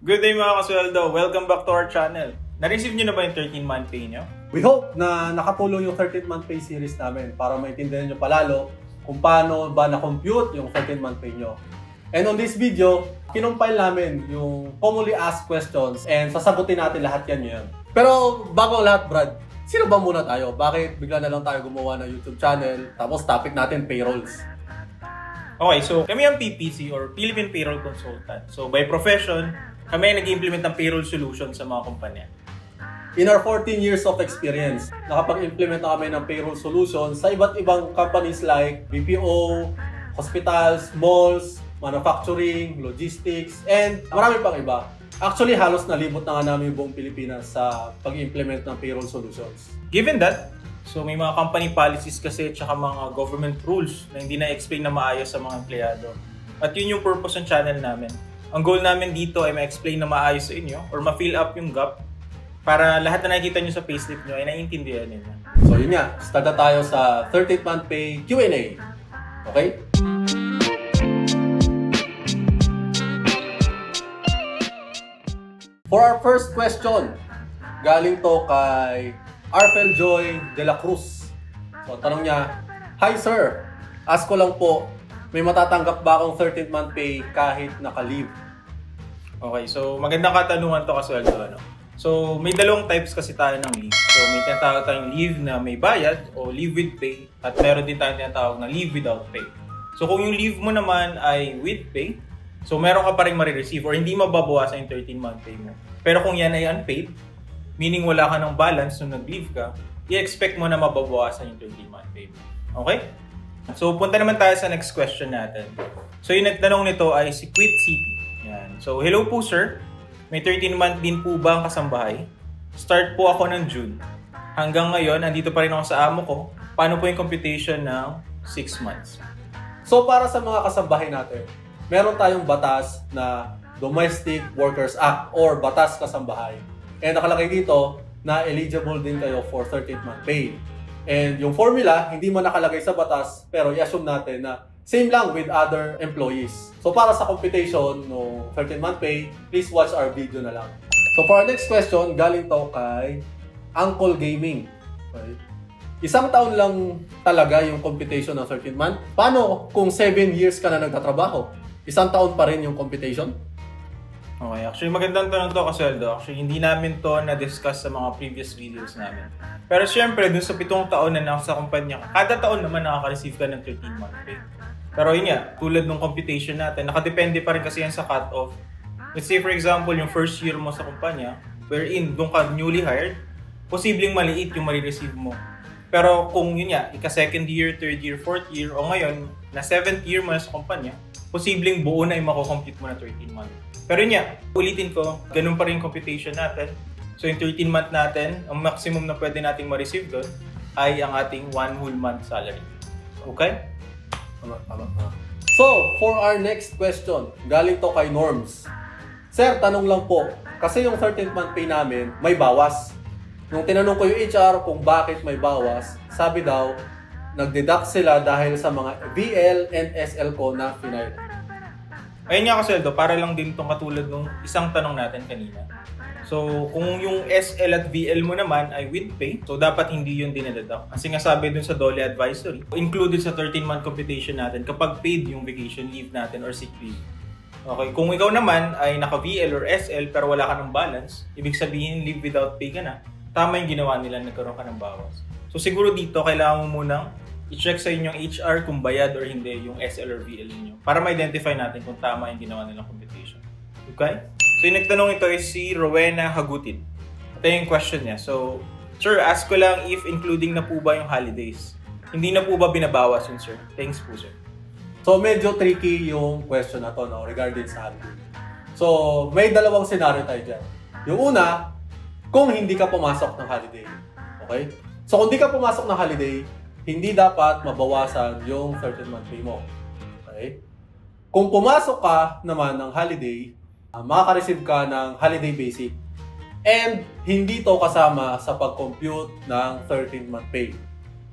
Good day mga kasweldo! Welcome back to our channel. Na-receive nyo na ba yung 13-month pay nyo? We hope na nakatulong yung 13-month pay series namin para maintindihan nyo palalo kung paano ba na-compute yung 13-month pay nyo. And on this video, kinumpile namin yung commonly asked questions and sasagutin natin lahat yan ngayon. Pero bago ang lahat, Brad, sino ba muna tayo? Bakit bigla na lang tayo gumawa ng YouTube channel tapos topic natin payrolls? Okay, so kami ang PPC or Philippine Payroll Consultant. So by profession, kami ay nag-implement ng payroll solution sa mga kumpanya. In our 14 years of experience, nakapag-implement na kami ng payroll solution sa iba't ibang companies like BPO, hospitals, malls, manufacturing, logistics, and marami pang iba. Actually, halos nalibot na nga namin yung buong Pilipinas sa pag-implement ng payroll solutions. Given that, so may mga company policies kasi at mga government rules na hindi na-explain na maayos sa mga empleyado. At yun yung purpose ng channel namin. Ang goal namin dito ay ma-explain na maayos sa inyo or ma-fill up yung gap para lahat na nakikita nyo sa payslip nyo ay naiintindihan ninyo. So yun nga, start na tayo sa 13th month pay Q&A. Okay? For our first question, galing to kay Arfel Joy de la Cruz. So tanong niya, "Hi sir, ask ko lang po, may matatanggap ba akong 13th month pay kahit naka-leave?" Okay, so magandang katanungan to kasweldo. So may dalawang types kasi tayo ng leave. So may tinatawag tayong leave na may bayad o leave with pay at meron din tayong tinatawag na leave without pay. So kung yung leave mo naman ay with pay, so meron ka pa rin marireceive or hindi mababawasan yung 13-month pay mo. Pero kung yan ay unpaid, meaning wala ka ng balance nung nag-leave ka, i-expect mo na mababawasan yung 13-month pay mo. Okay? So punta naman tayo sa next question natin. So yung nagtanong nito ay si Quit City. Yan. So hello po sir, may 13-month din po ba ang kasambahay? Start po ako ng June. Hanggang ngayon, andito pa rin ako sa amo ko. Paano po yung computation ng 6 months? So para sa mga kasambahay natin, meron tayong batas na Domestic Workers Act or Batas Kasambahay. And nakalagay dito na eligible din kayo for 13th month pay. And yung formula, hindi man nakalagay sa batas, pero i-assume natin na same lang with other employees. So para sa computation no 13th month pay, please watch our video na lang. So for our next question, galing to kay Uncle Gaming. Okay. Isang taon lang talaga yung computation ng 13th month. Paano kung 7 years ka na nagtatrabaho? Isang taon pa rin yung computation? Okay, actually magandang tanong to kasweldo. Actually hindi namin to na-discuss sa mga previous videos namin. Pero syempre, dun sa 7 taon na nasa kumpanya ka, kada taon naman nakaka-receive ka ng 13-month pay. Pero yun nga, tulad ng computation natin, nakadepende pa rin kasi yan sa cut-off. Let's say for example, yung first year mo sa kumpanya, wherein dun ka newly hired, posibleng maliit yung marireceive mo. Pero kung yun nga, ika-second year, third year, fourth year, o ngayon, na 7th year mo na sa kumpanya, posibleng buo na yung makukompute mo na 13-month. Pero yun nga, ulitin ko, ganun pa rin computation natin. So yung 13-month natin, ang maximum na pwede nating ma-receive doon ay ang ating 1 whole month salary. Okay? Tama. So, for our next question, galing to kay Norms. Sir, tanong lang po, kasi yung 13th month pay namin, may bawas. Nung tinanong ko yung HR kung bakit may bawas, sabi daw, nag-deduct sila dahil sa mga VL and SL ko na final. Ayun nga kasweldo, para lang din itong katulad nung isang tanong natin kanina. So, kung yung SL at VL mo naman ay with pay, so dapat hindi yun dinededuct. Kasi nga sabi dun sa DOLE advisory, included sa 13-month computation natin kapag paid yung vacation leave natin or sick leave. Okay, kung ikaw naman ay naka-VL or SL pero wala ka ng balance, ibig sabihin leave without pay ka na, tama yung ginawa nila, nagkaroon ka ng bawas. So siguro dito, kailangan mo munang i-check sa inyong HR kung bayad or hindi yung SL or VL niyo para ma-identify natin kung tama yung ginawa nilang computation. Okay? So yung nagtanong ito is si Rowena Hagutin. Ito yung question niya. So, sir, ask ko lang if including na po ba yung holidays? Hindi na po ba binabawas yun, sir? Thanks po, sir. So medyo tricky yung question na to, no, regarding sa holiday. So may dalawang scenario tayo dyan. Yung una, kung hindi ka pumasok ng holiday. Okay? So kung hindi ka pumasok ng holiday, hindi dapat mabawasan yung 13th month pay mo. Okay? Kung pumasok ka naman ng holiday, makaka-receive ka ng holiday basic. And hindi to kasama sa pag-compute ng 13th month pay.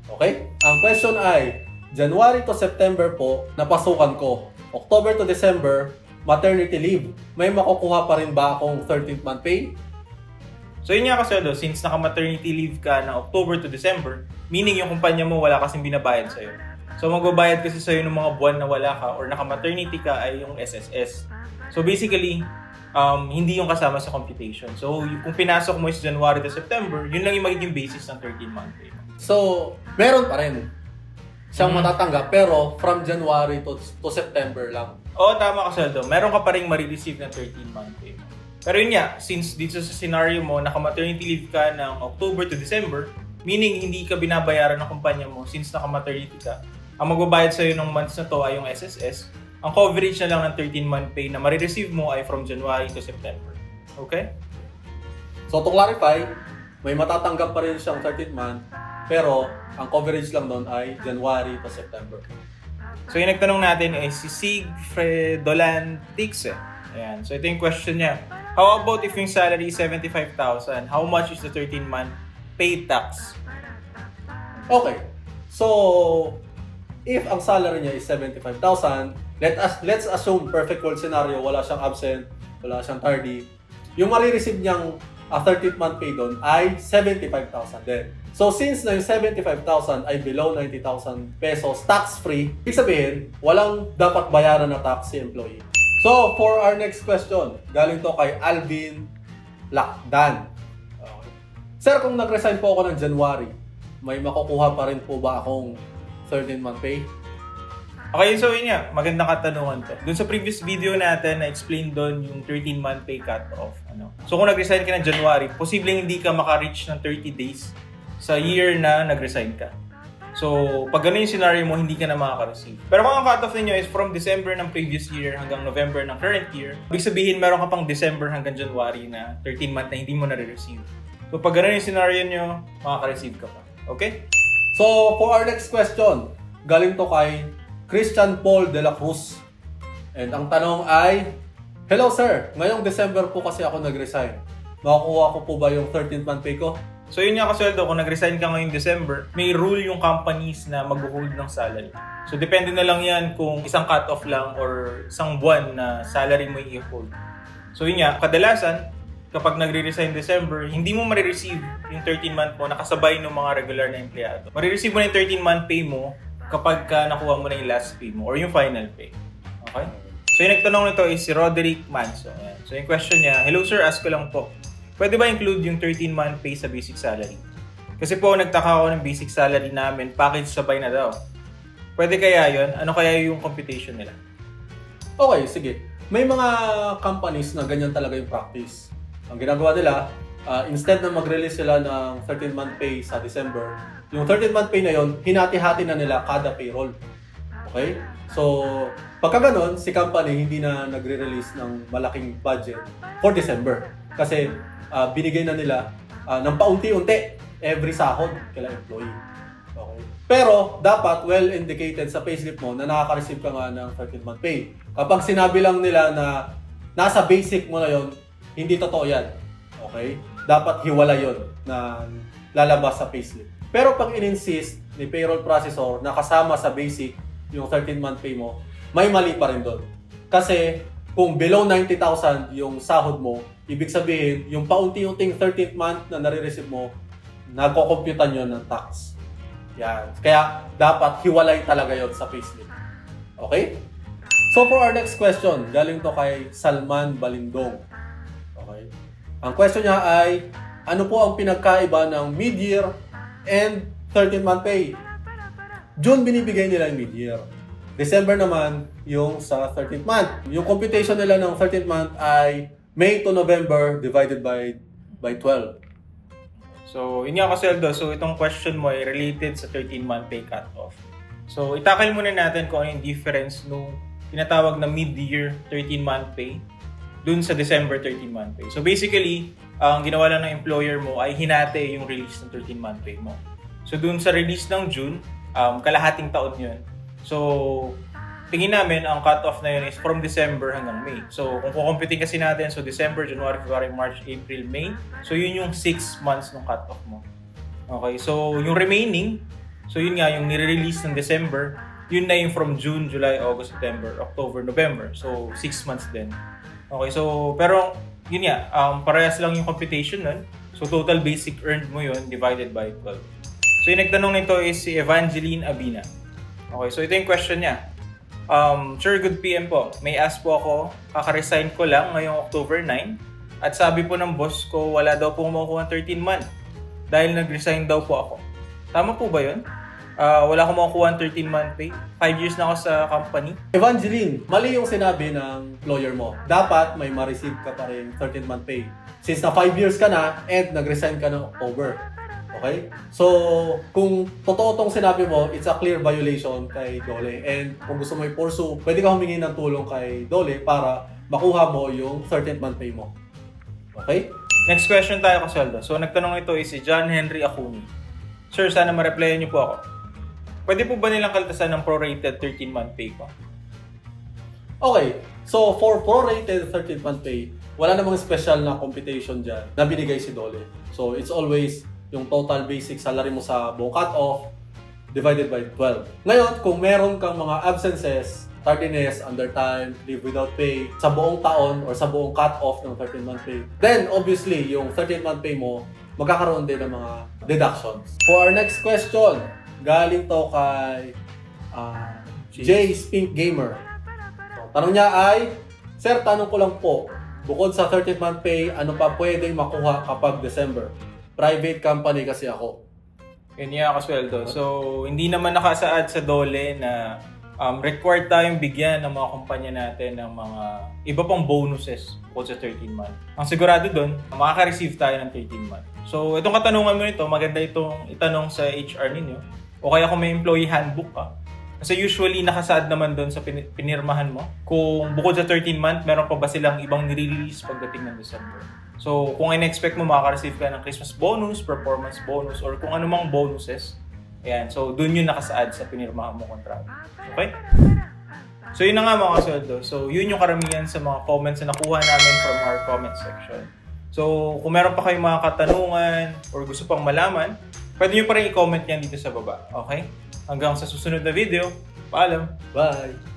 Okay? Ang question ay, January to September po, napasukan ko. October to December, maternity leave, may makukuha pa rin ba akong 13th month pay? So yun nga kasi, since naka-maternity leave ka ng October to December, meaning yung kumpanya mo wala kasing binabayad sa'yo. So magbabayad kasi sa'yo ng mga buwan na wala ka or naka-maternity ka ay yung SSS. So basically, hindi yung kasama sa computation. So kung pinasok mo is January to September, yun lang yung magiging basis ng 13-month pay. So, meron pa rin siyang matatanggap pero from January to September lang. Oo, tama ka, Sweldo. Meron ka pa rin marireceive ng 13-month pay. Pero yun nga, since dito sa scenario mo, naka-maternity leave ka ng October to December, meaning hindi ka binabayaran ng kumpanya mo since naka-maternity ka, ang magbabayad sa'yo ng months na to ay yung SSS, ang coverage na lang ng 13-month pay na marireceive mo ay from January to September. Okay? So, to clarify, may matatanggap pa rin siyang 13th month, pero ang coverage lang doon ay January to September. So yung nagtanong natin ay si Sigfredolan Tix. Ayan. So ito yung question niya. How about if yung salary is 75,000? How much is the 13-month pay tax? Okay. So, if ang salary niya is 75,000, let's assume perfect world scenario, wala siyang absent, wala siyang tardy. Yung marireceive niyang 13th month pay doon ay 75,000 din. So, since na yung 75,000 ay below 90,000 pesos tax-free, ibig sabihin, walang dapat bayaran na tax si employee. So, for our next question, galing to kay Alvin Lakdan. Okay. Sir, kung nag-resign po ako ng January, may makukuha pa rin po ba akong 13-month pay? Okay, so yun nga, magandang katanungan to. Doon sa previous video natin, na-explain doon yung 13-month pay cut-off. So kung nag-resign ka ng January, posibleng hindi ka maka-reach ng 30 days sa year na nag-resign ka. So pag gano'n yung scenario mo, hindi ka na makaka-receive. Pero kung ang cut-off ninyo is from December ng previous year hanggang November ng current year, ibig sabihin meron ka pang December hanggang January na 13-month na hindi mo na-receive. So pag gano'n yung scenario nyo, makaka-receive ka pa. Okay? So for our next question, galing to kay Christian Paul de la Cruz. And ang tanong ay, hello sir, ngayong December po kasi ako nag-resign. Makakuha ko po ba yung 13th month pay ko? So yun nga kasweldo, kung nag-resign ka ngayong December, may rule yung companies na mag-hold ng salary. So depende na lang yan kung isang cut-off lang or isang buwan na salary mo i-hold. So yun nga, kadalasan, kapag nagre-resign December, hindi mo marireceive yung 13-month mo nakasabay ng mga regular na empleyado. Marireceive mo na yung 13-month pay mo kapag nakuha mo na yung last pay mo or yung final pay. Okay? So yung nagtanong nito is si Roderick Manso. Ayan. So yung question niya, hello sir, ask ko lang po. Pwede ba include yung 13-month pay sa basic salary? Kasi po, nagtaka ako ng basic salary namin, package sabay na daw. Pwede kaya yun? Ano kaya yung computation nila? Okay, sige. May mga companies na ganyan talaga yung practice. Ang ginagawa nila, instead na mag-release sila ng 13-month pay sa December, yung 13-month pay na yon, hinati-hati na nila kada payroll. Okay? So, pagka ganon, si company hindi na nagre-release ng malaking budget for December. Kasi binigay na nila ng paunti-unti every sahod kila employee. Okay? Pero, dapat well indicated sa payslip mo na nakaka-receive ka nga ng 13-month pay. Kapag sinabi lang nila na nasa basic mo na yon, hindi totoo yan. Okay? Dapat hiwala yon na lalabas sa payslip. Pero pag in-insist ni payroll processor na kasama sa basic yung 13-month pay mo, may mali pa rin doon. Kasi kung below 90,000 yung sahod mo, ibig sabihin, yung paunti-unting 13th month na nare-receive mo, nagko-computan yun ng tax. Yan. Kaya dapat hiwalay talaga yon sa payslip. Okay? So for our next question, galing to kay Salman Balindong. Okay? Ang question niya ay, ano po ang pinagkaiba ng mid-year and 13th month pay? June binibigay nila yung mid-year. December naman yung sa 13th month. Yung computation nila ng 13th month ay May to November divided by 12. So, yun nga kasweldo. So, itong question mo ay related sa 13-month pay cut-off. So, itakal muna natin kung ano yung difference nung tinatawag na mid-year 13-month pay dun sa December 13-month pay. So, basically, ang ginawa lang ng employer mo ay hinati yung release ng 13-month pay mo. So, dun sa release ng June, kalahating taon yun. So, tingin namin, ang cut-off na yun is from December hanggang May. So, kung kukumputin kasi natin, so December, January, February, March, April, May. So, yun yung 6 months ng cut-off mo. Okay, so yung remaining, so yun nga, yung nire-release ng December, yun na yung from June, July, August, September, October, November. So, 6 months din. Okay, so, pero, yun nga, parehas lang yung computation nun. So, total basic earned mo yun divided by 12. So, yung nagtanong nito is si Evangeline Abina. Okay, so ito yung question niya. Sir, good PM po. May ask po ako, kaka-resign ko lang ngayong October 9. At sabi po ng boss ko, wala daw po makukuha 13 month. Dahil nag-resign daw po ako. Tama po ba yun? Wala akong makukuha 13-month pay. 5 years na ako sa company. Evangeline, mali yung sinabi ng employer mo. Dapat may ma-receive ka pa rin 13-month pay. Since na 5 years ka na and nag-resign ka ng October. Okay? So, kung totoo tong sinabi mo, it's a clear violation kay Dole. And kung gusto mo i-pursue, pwede ka humingi ng tulong kay Dole para makuha mo yung 13th-month pay mo. Okay? Next question tayo, Kasweldo. So, nagtanong ito is si John Henry Acuni. Sir, sana ma-replyan niyo po ako. Pwede po ba nilang kaltasan ng prorated 13-month pay ko? Okay. So, for prorated 13th-month pay, wala namang special na computation dyan na binigay si Dole. So, it's always yung total basic salary mo sa buong cut-off divided by 12. Ngayon, kung meron kang mga absences, tardiness, undertime, leave without pay, sa buong taon or sa buong cut-off ng 13th-month pay, then obviously, yung 13th-month pay mo, magkakaroon din ng mga deductions. For our next question, galing to kay J Spink Gamer. So, tanong niya ay, Sir, tanong ko lang po, bukod sa 13th-month pay, ano pa pwedeng makuha kapag December? Private company kasi ako. Yun nga, Kasweldo. So, hindi naman nakasaad sa Dole na required tayong bigyan ng mga kumpanya natin ng mga iba pang bonuses bukod sa 13-month. Ang sigurado doon, makaka-receive tayo ng 13-month. So, itong katanungan mo nito, maganda itong itanong sa HR ninyo. O kaya kung may employee handbook ka. Kasi usually, nakasaad naman doon sa pinirmahan mo. Kung bukod sa 13-month, meron pa ba silang ibang nire-release pagdating ng December. So, kung in-expect mo, makaka-receive ka ng Christmas bonus, performance bonus, or kung anumang bonuses. Ayan. So, doon yun nakasaad sa pinirmahan mo kontrata. Okay? So, yun na nga mga kasweldo. So, yun yung karamihan sa mga comments na nakuha namin from our comment section. So, kung meron pa kayong mga katanungan or gusto pang malaman, pwede nyo pa rin i-comment yan dito sa baba. Okay? Hanggang sa susunod na video. Paalam! Bye!